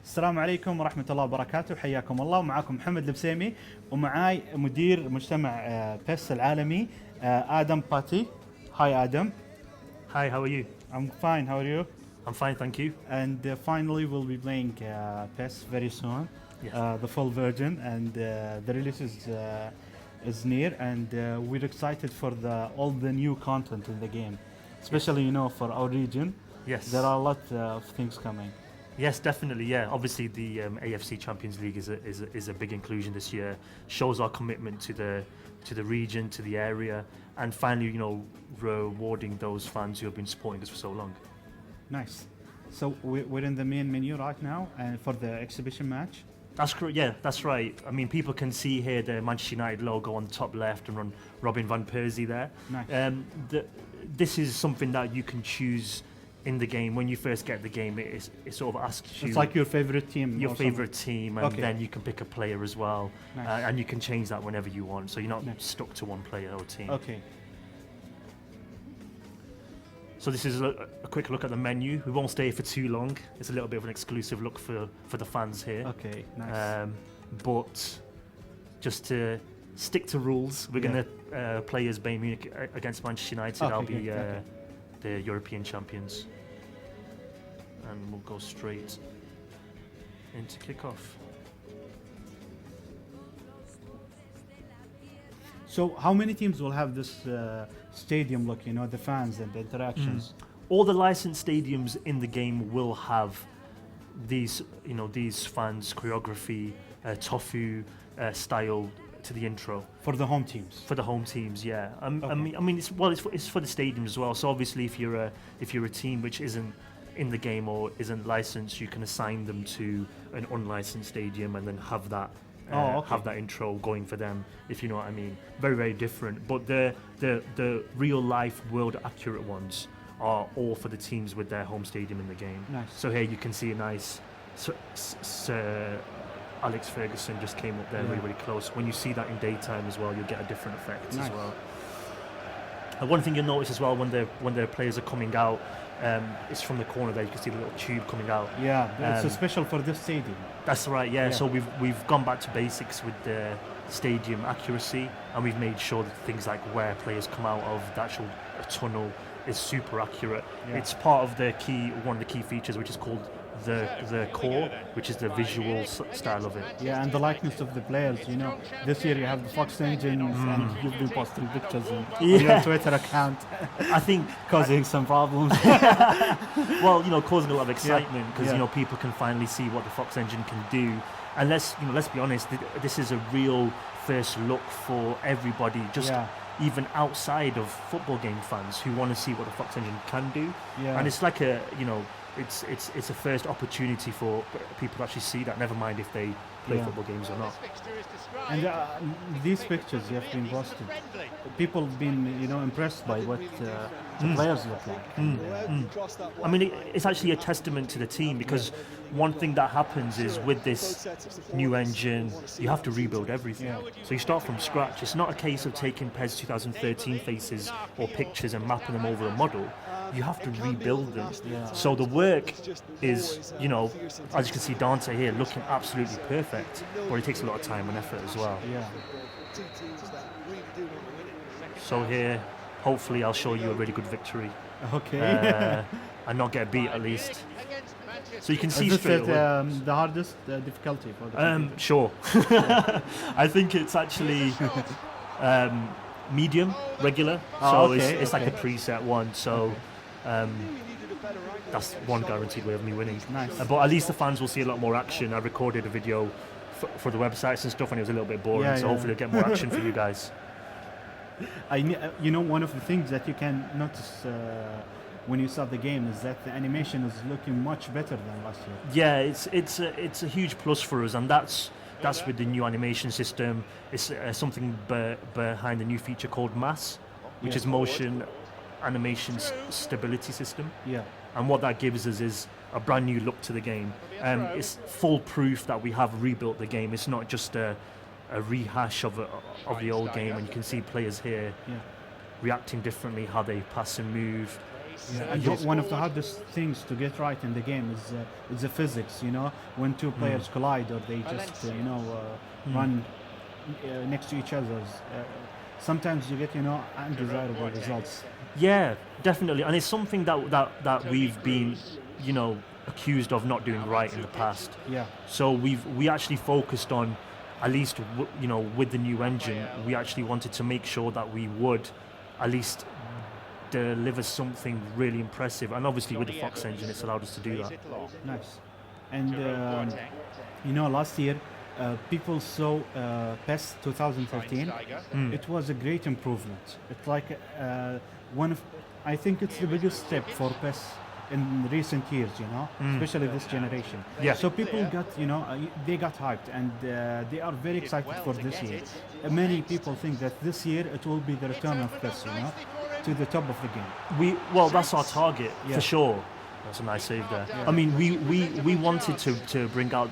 السلام عليكم ورحمة الله وبركاته، حياكم الله. ومعاكم محمد البسيمي، ومعاي مدير مجتمع بيس العالمي آدم باتي. Hi Adam. Hi, how are you? I'm fine, how are you? I'm fine, thank you. And finally we'll be playing PES very soon, Yes. The full version, and the release is near, and we're excited for all the new content in the game, especially for our region. Yes. There are a lot of things coming. Yes, definitely. Yeah, obviously the AFC Champions League is a big inclusion this year. Shows our commitment to the region, to the area, and finally, rewarding those fans who have been supporting us for so long. Nice. So we're in the main menu right now, and for the exhibition match. That's correct. Yeah, that's right. I mean, people can see here the Manchester United logo on the top left and Robin van Persie there. Nice. This is something that you can choose in the game. When you first get the game, it sort of asks you. It's like your favorite team. Your favorite team, and Okay. then you can pick a player as well, Nice. and you can change that whenever you want. So you're not Nice. stuck to one player or team. Okay. So this is a quick look at the menu. We won't stay for too long. It's a little bit of an exclusive look for the fans here. Okay. Nice. But just to stick to rules, we're going to play as Bayern Munich against Manchester United. Okay, I'll be good, okay. the European champions. And we'll go straight into kickoff. So how many teams will have this stadium look? The fans and the interactions. All the licensed stadiums in the game will have these fans, choreography, tofu style to the intro. For the home teams. For the home teams, yeah. I Okay. mean, it's for the stadiums as well. So obviously, if you're a team which isn't in the game or isn't licensed, you can assign them to an unlicensed stadium and then have that have that intro going for them, if you know what I mean. Very, very different. But the real life, world accurate ones are all for the teams with their home stadium in the game. Nice. So here you can see a nice Sir Alex Ferguson just came up there really, really close. When you see that in daytime as well, you'll get a different effect Nice. as well. And one thing you'll notice as well when their players are coming out, it's from the corner there. You can see the little tube coming out. Yeah, it's special for this stadium. That's right. Yeah. So we've gone back to basics with the stadium accuracy, and we've made sure that things like where players come out of the actual tunnel is super accurate. Yeah. It's part of one of the key features, which is called the core, which is the visual style of it. Yeah, and the likeness of the players. This year you have the Fox engines, and you've been posting pictures on your Twitter account. I think causing some problems. well, causing a lot of excitement because Yeah. people can finally see what the Fox engine can do. And let's be honest, this is a real first look for everybody, just even outside of football game fans who want to see what the Fox engine can do. Yeah. And it's like it's a first opportunity for people to actually see that, never mind if they play football games or not. And these pictures you have been posted, people have been impressed by what the players look like. I mean, it's actually a testament to the team, because one thing that happens is with this new engine, you have to rebuild everything. Yeah. So you start from scratch. It's not a case of taking PES 2013 faces or pictures and mapping them over a model. You have to rebuild them. Yeah. So the work is, as you can see Dante here looking absolutely perfect, but it takes a lot of time and effort as well. Yeah. So here, hopefully I'll show you a really good victory. Okay. And not get beat at least. So you can see Is this straight away. the hardest difficulty for the Sure. I think it's actually medium, regular. So it's like a preset one. So that's one guaranteed way of me winning. Nice. But at least the fans will see a lot more action. I recorded a video for the websites and stuff, and it was a little bit boring. So hopefully I'll get more action for you guys. One of the things that you can notice when you start the game is that the animation is looking much better than last year. Yeah, it's a huge plus for us, and that's with the new animation system. It's something behind the new feature called MAS, which is Motion Animation Stability System. Yeah. And what that gives us is a brand new look to the game. It's full proof that we have rebuilt the game. It's not just a rehash of the old game, and you can see players here reacting differently, how they pass and move. Yeah, and one of the hardest things to get right in the game is the physics. You know, when two players collide or they just run next to each other. Sometimes you get undesirable results. Yeah, definitely, and it's something that we've been accused of not doing right in the past. Yeah. So we actually focused on, at least with the new engine, we actually wanted to make sure that we would at least deliver something really impressive, and obviously with the Fox engine it's allowed us to do that. Nice. And last year people saw PES 2013. It was a great improvement. It's like I think it's the biggest step for PES in recent years, especially this generation. Yeah. So people got, they got hyped, and they are very excited for this year. Many people think that this year it will be the return of PES, to the top of the game. That's our target, for sure. That's a nice save there. Yeah. I mean, we wanted to bring out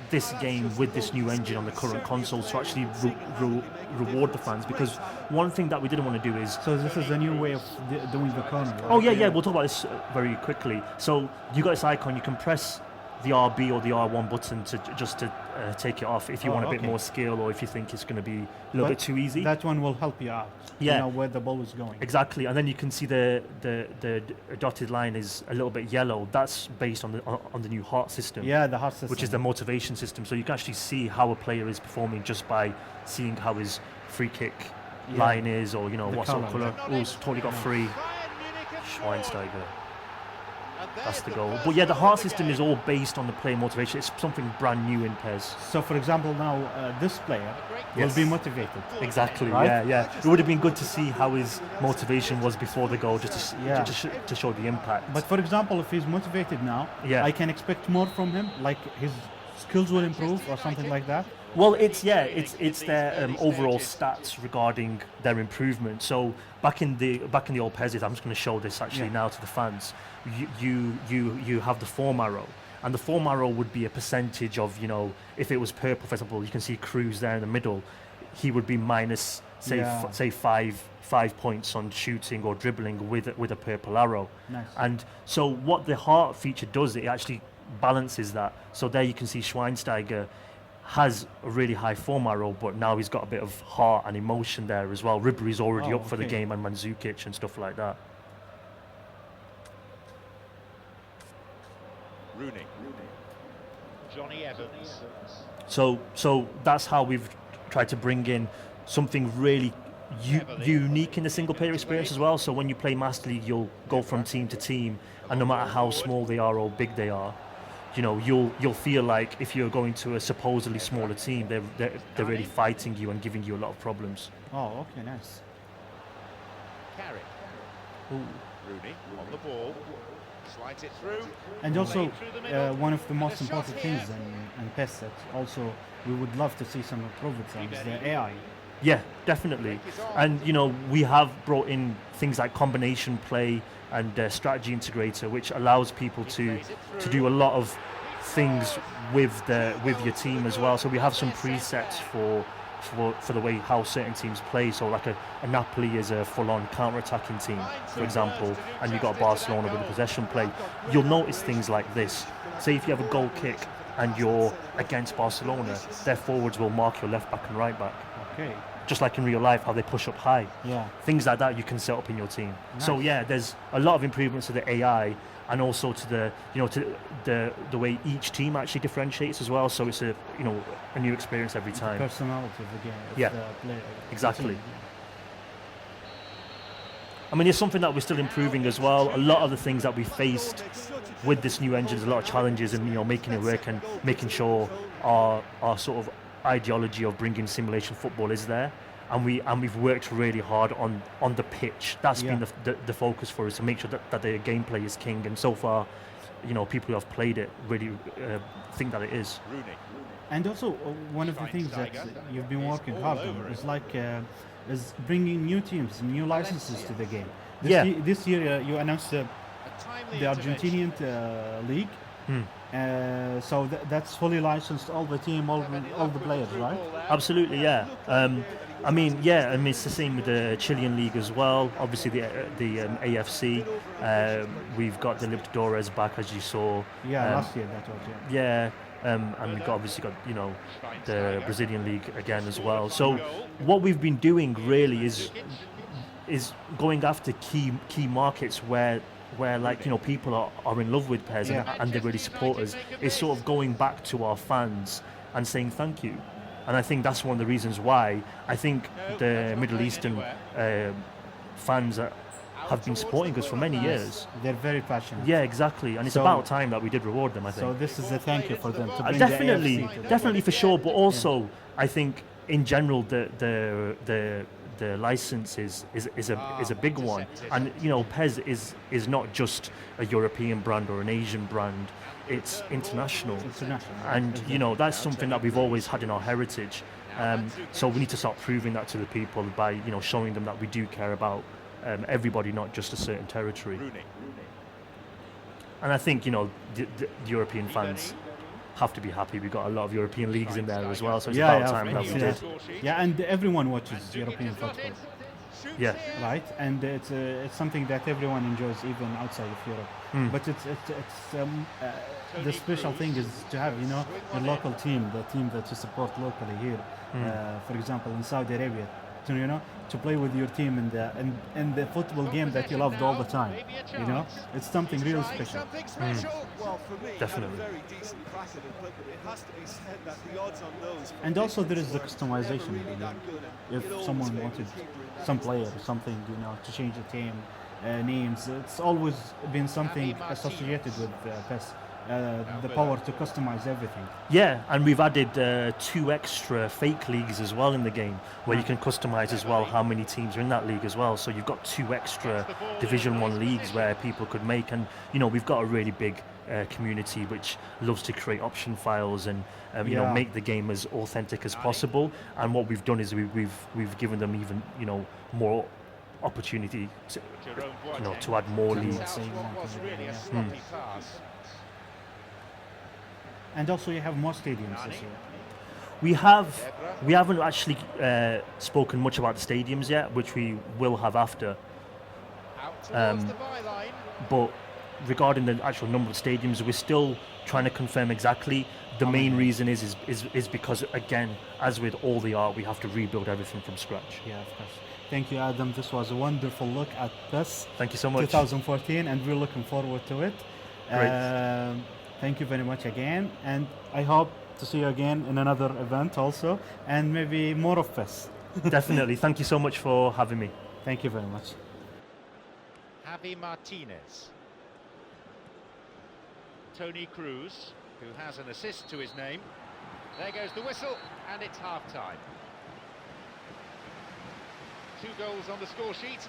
this game with this new engine on the current consoles to actually reward the fans, because one thing that we didn't want to do is... So this is a new way of doing the corner, right? Oh yeah, we'll talk about this very quickly. So you got this icon, you can press the RB or the R1 button to take it off if you want a bit more skill, or if you think it's going to be a little bit too easy. That one will help you out. Yeah. Where the ball is going. Exactly, and then you can see the dotted line is a little bit yellow. That's based on the new heart system. Yeah, the heart system, which is the motivation system. So you can actually see how a player is performing just by seeing how his free kick line is, or what sort of colour. Oh, he's totally got free. Schweinsteiger. That's the goal. But yeah, the heart system is all based on the player motivation. It's something brand new in PES. So for example, now this player will be motivated. Exactly, right? Yeah. It would have been good to see how his motivation was before the goal, just to show the impact. But for example, if he's motivated now, I can expect more from him, like his skills will improve or something like that. Well, it's their overall stats regarding their improvement. So back in the old PES, I'm just going to show this actually now to the fans. You have the form arrow, and the form arrow would be a percentage of, if it was purple, for example, you can see Cruz there in the middle. He would be minus say 5 points on shooting or dribbling with a purple arrow. Nice. And so what the heart feature does, it actually balances that. So there you can see Schweinsteiger has a really high form arrow, but now he's got a bit of heart and emotion there as well. Ribery's already up for the game, and Mandzukic and stuff like that. Rooney. Johnny Evans. So that's how we've tried to bring in something really unique in the single player experience as well. So when you play Master League, you'll go from team to team, and no matter how small they are or big they are, you'll feel like if you're going to a supposedly smaller team, they're really fighting you and giving you a lot of problems. Oh, okay, nice. Carrick. Rooney on the ball. Slides it through. And also, one of the most important things in PES that also we would love to see some improvements on is the AI. Yeah, definitely. And we have brought in things like combination play and strategy integrator, which allows people to do a lot of things with your team as well. So we have some presets for the way how certain teams play. So like a Napoli is a full-on counter-attacking team, for example, and you've got Barcelona with a possession play. You'll notice things like this. Say if you have a goal kick and you're against Barcelona, their forwards will mark your left back and right back. Okay. Just like in real life, how they push up high. Yeah. Things like that you can set up in your team. Nice. So yeah, there's a lot of improvements to the AI, and also to the way each team actually differentiates as well. So it's a new experience every time. The personality of the game. Yeah. The player. Exactly. I mean, it's something that we're still improving as well. A lot of the things that we faced with this new engine, there's a lot of challenges in making it work and making sure our sort of ideology of bringing simulation football is there, and we've worked really hard on the pitch. That's been the focus for us, to make sure that the gameplay is king, and so far people who have played it really think that it is. And also one of the things that you've been working hard on is bringing new teams, new licenses to the game. This year you announced the Argentinian league. So that's fully licensed, all the team, all the players, right? Absolutely, yeah. I mean, yeah, I mean it's the same with the Chilean league as well. Obviously, the AFC. We've got the Libertadores back, as you saw. Yeah, last year that was. Yeah. Yeah, and we've obviously got the Brazilian league again as well. So what we've been doing really is going after key markets where like people are in love with PES and they really support us. It's sort of going back to our fans and saying thank you. And I think that's one of the reasons why I think the Middle Eastern fans have been supporting us for many years. They're very passionate. Yeah, exactly. And it's about time that we did reward them, I think. So this is a thank you for them. To bring definitely for sure. But also, I think in general, the license is a big one. And PES is not just a European brand or an Asian brand. It's international. And that's something that we've always had in our heritage. So we need to start proving that to the people by showing them that we do care about everybody, not just a certain territory. And I think the European fans have to be happy. We've got a lot of European leagues in there as well, so it's about time that we did. Yeah, and everyone watches European football. Yeah. Right, and it's something that everyone enjoys, even outside of Europe. But it's the special thing is to have your local team, the team that you support locally here. For example, in Saudi Arabia, to play with your team in the football game that you loved all the time. It's something real special. Definitely. And also there is the customization. If someone wanted some player or something, to change the team names, it's always been something associated with PES. The power to customize everything. Yeah, and we've added 2 extra fake leagues as well in the game, where you can customize as well how many teams are in that league as well. So you've got 2 extra Division 1 leagues where people could make, and we've got a really big community which loves to create option files and make the game as authentic as possible. And what we've done is we've given them even more opportunity to add more leagues. And also you have more stadiums this year. We haven't actually spoken much about the stadiums yet, which we will have after. But regarding the actual number of stadiums, we're still trying to confirm exactly. The main reason is because, again, as with all the art, we have to rebuild everything from scratch. Yeah, of course. Thank you, Adam. This was a wonderful look at PES. Thank you so much. 2014, and we're looking forward to it. Great. Thank you very much again, and I hope to see you again in another event also, and maybe more of PES. Definitely. Thank you so much for having me. Thank you very much. Javi Martinez. Tony Cruz, who has an assist to his name. There goes the whistle, and it's half-time. 2 goals on the score sheet.